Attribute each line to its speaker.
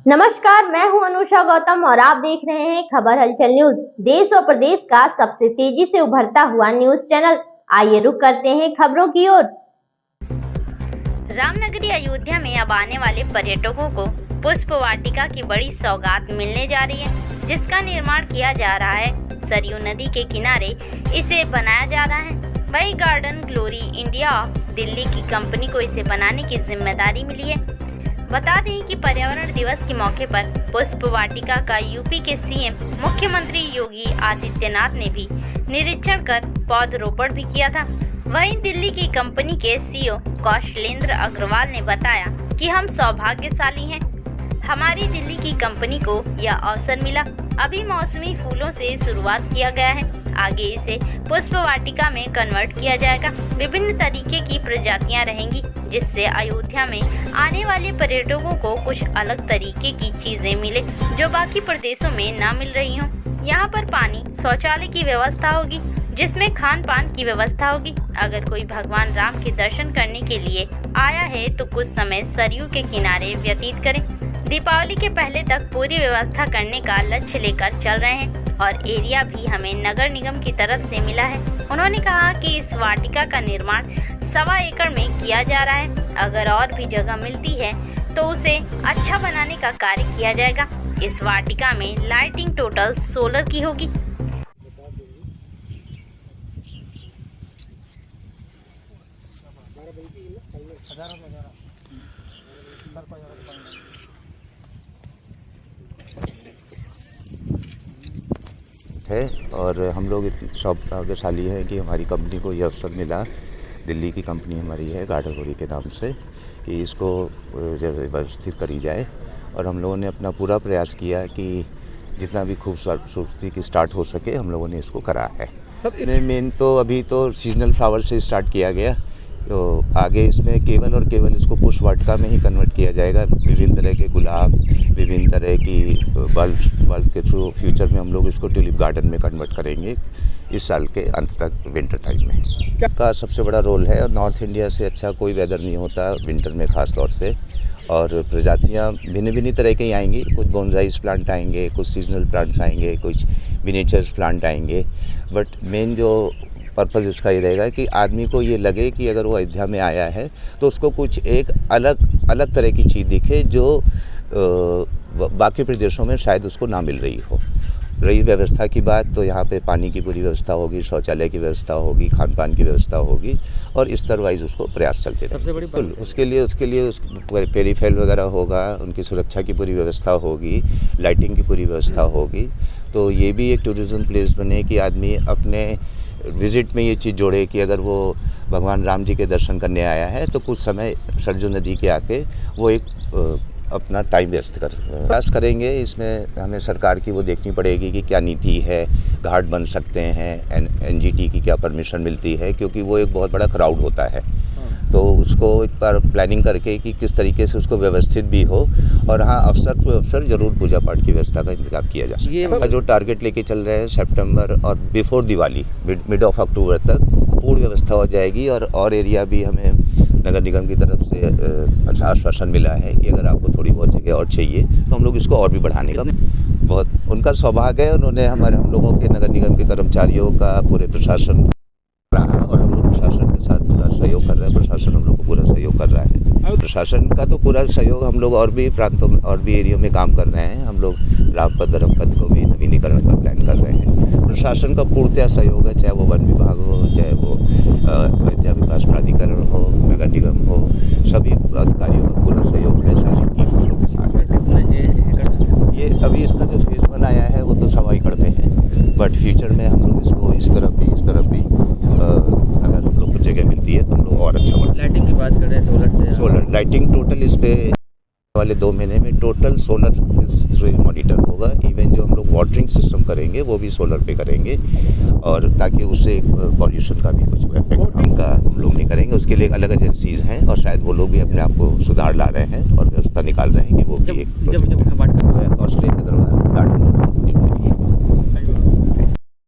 Speaker 1: नमस्कार, मैं हूं अनुषा गौतम और आप देख रहे हैं खबर हलचल न्यूज। देश और प्रदेश का सबसे तेजी से उभरता हुआ न्यूज चैनल। आइए रुक करते हैं खबरों की ओर।
Speaker 2: रामनगरी अयोध्या में अब आने वाले पर्यटकों को पुष्प वाटिका की बड़ी सौगात मिलने जा रही है, जिसका निर्माण किया जा रहा है। सरयू नदी के किनारे इसे बनाया जा रहा है। वही garden glory India of Delhi की कंपनी को इसे बनाने की जिम्मेदारी मिली है। बता दें कि पर्यावरण दिवस के मौके पर पुष्प वाटिका का यूपी के सीएम मुख्यमंत्री योगी आदित्यनाथ ने भी निरीक्षण कर पौधरोपण भी किया था। वहीं दिल्ली की कंपनी के सीईओ कौशलेंद्र अग्रवाल ने बताया कि हम सौभाग्यशाली हैं, हमारी दिल्ली की कंपनी को यह अवसर मिला। अभी मौसमी फूलों से शुरुआत किया गया है, आगे इसे पुष्प वाटिका में कन्वर्ट किया जाएगा। विभिन्न तरीके की प्रजातियां रहेंगी, जिससे अयोध्या में आने वाले पर्यटकों को कुछ अलग तरीके की चीजें मिले जो बाकी प्रदेशों में ना मिल रही हों। यहाँ पर पानी, शौचालय की व्यवस्था होगी, जिसमें खान पान की व्यवस्था होगी। अगर कोई भगवान राम के दर्शन करने के लिए आया है तो कुछ समय सरयू के किनारे व्यतीत करें। दीपावली के पहले तक पूरी व्यवस्था करने का लक्ष्य लेकर चल रहे हैं और एरिया भी हमें नगर निगम की तरफ से मिला है। उन्होंने कहा कि इस वाटिका का निर्माण 1.25 एकड़ में किया जा रहा है। अगर और भी जगह मिलती है तो उसे अच्छा बनाने का कार्य किया जाएगा। इस वाटिका में लाइटिंग टोटल सोलर की होगी।
Speaker 3: है और हम लोग सौभाग्यशाली हैं कि हमारी कंपनी को ये अवसर मिला। दिल्ली की कंपनी हमारी है गार्डन ग्लोरी के नाम से, कि इसको व्यवस्थित करी जाए और हम लोगों ने अपना पूरा प्रयास किया कि जितना भी खूबसूरती की स्टार्ट हो सके हम लोगों ने इसको करा है। मेन तो अभी तो सीजनल फ्लावर से स्टार्ट किया गया, तो आगे इसमें केवल और केवल इसको पुष्प वाटिका में ही कन्वर्ट किया जाएगा। विभिन्न तरह के गुलाब, विभिन्न तरह की बल्ब के थ्रू फ्यूचर में हम लोग इसको ट्यूलिप गार्डन में कन्वर्ट करेंगे इस साल के अंत तक, विंटर टाइम में। का सबसे बड़ा रोल है और नॉर्थ इंडिया से अच्छा कोई वेदर नहीं होता विंटर में ख़ास तौर से, और प्रजातियाँ भिन्न भिन्न तरह के ही आएंगी। कुछ बोनसाइज प्लांट आएंगे, कुछ सीजनल प्लांट्स आएंगे, कुछ मिनिएचर्स प्लांट आएंगे। बट मेन जो पर्पज़ इसका ये रहेगा कि आदमी को ये लगे कि अगर वो अयोध्या में आया है तो उसको कुछ एक अलग तरह की चीज़ दिखे जो बाकी प्रदेशों में शायद उसको ना मिल रही हो। रही व्यवस्था की बात, तो यहाँ पे पानी की पूरी व्यवस्था होगी, शौचालय की व्यवस्था होगी, खान पान की व्यवस्था होगी और स्तर वाइज उसको प्रयास चलते रहेंगे। उसके लिए पेरीफेल वगैरह होगा, उनकी सुरक्षा की पूरी व्यवस्था होगी, लाइटिंग की पूरी व्यवस्था होगी। तो ये भी एक टूरिज़्म प्लेस बने कि आदमी अपने विज़िट में ये चीज़ जोड़े कि अगर वो भगवान राम जी के दर्शन करने आया है तो कुछ समय सरयू नदी के आके वो एक अपना टाइम व्यस्त प्रयास करेंगे। इसमें हमें सरकार की वो देखनी पड़ेगी कि क्या नीति है, घाट बन सकते हैं, एनजीटी की क्या परमिशन मिलती है, क्योंकि वो एक बहुत बड़ा क्राउड होता है। तो उसको एक बार प्लानिंग करके कि किस तरीके से उसको व्यवस्थित भी हो, और हाँ अवसर जरूर पूजा पाठ की व्यवस्था का इंतजाम किया जा सकता है। जो टारगेट लेके चल रहे हैं सितंबर और before Diwali, mid of October तक पूर्ण व्यवस्था हो जाएगी। और एरिया भी हमें नगर निगम की तरफ से आश्वासन मिला है कि अगर आपको थोड़ी बहुत जगह और चाहिए तो हम लोग इसको और भी बढ़ाने का बहुत उनका सौभाग्य है। उन्होंने हम लोगों के नगर निगम के कर्मचारियों का पूरे प्रशासन रहा और हम लोग प्रशासन के साथ पूरा सहयोग कर रहे हैं। प्रशासन हम लोग को पूरा सहयोग कर रहा है। प्रशासन का तो पूरा सहयोग, हम लोग और भी प्रांतों में और भी एरियो में काम कर रहे हैं। हम लोग रामपथ धर्मपथ को भी नवीनीकरण का प्लान कर रहे हैं। प्रशासन का पूर्णतः सहयोग है, चाहे वो वन विभाग हो, चाहे वो अयोध्या विकास प्राधिकरण हो, नगर निगम हो, सभी अधिकारियों का पूरा सहयोग है सारी टीमों के साथ। ये अभी इसका जो फेज 1 आया है वो तो 1.25 एकड़ में है, बट फ्यूचर में हम लोग इसको इस तरफ भी अगर हम लोग को जगह मिलती है तो हम लोग और अच्छा बढ़ेंगे।
Speaker 4: लाइटिंग की बात कर रहे हैं,
Speaker 3: सोलर लाइटिंग टोटल इस पे वाले 2 महीने में टोटल सोलर मॉनिटर होगा। इवन जो हम लोग वाटरिंग सिस्टम करेंगे वो भी सोलर पे करेंगे, और ताकि उससे पॉल्यूशन का भी कुछ इफेक्ट का हम लोग नहीं करेंगे। उसके लिए अलग एजेंसीज हैं और शायद वो लोग भी अपने आप को सुधार ला रहे हैं और व्यवस्था निकाल रहे हैं कि वो भी एक
Speaker 4: जब कौशलेंद्र
Speaker 3: अग्रवाल गार्डन।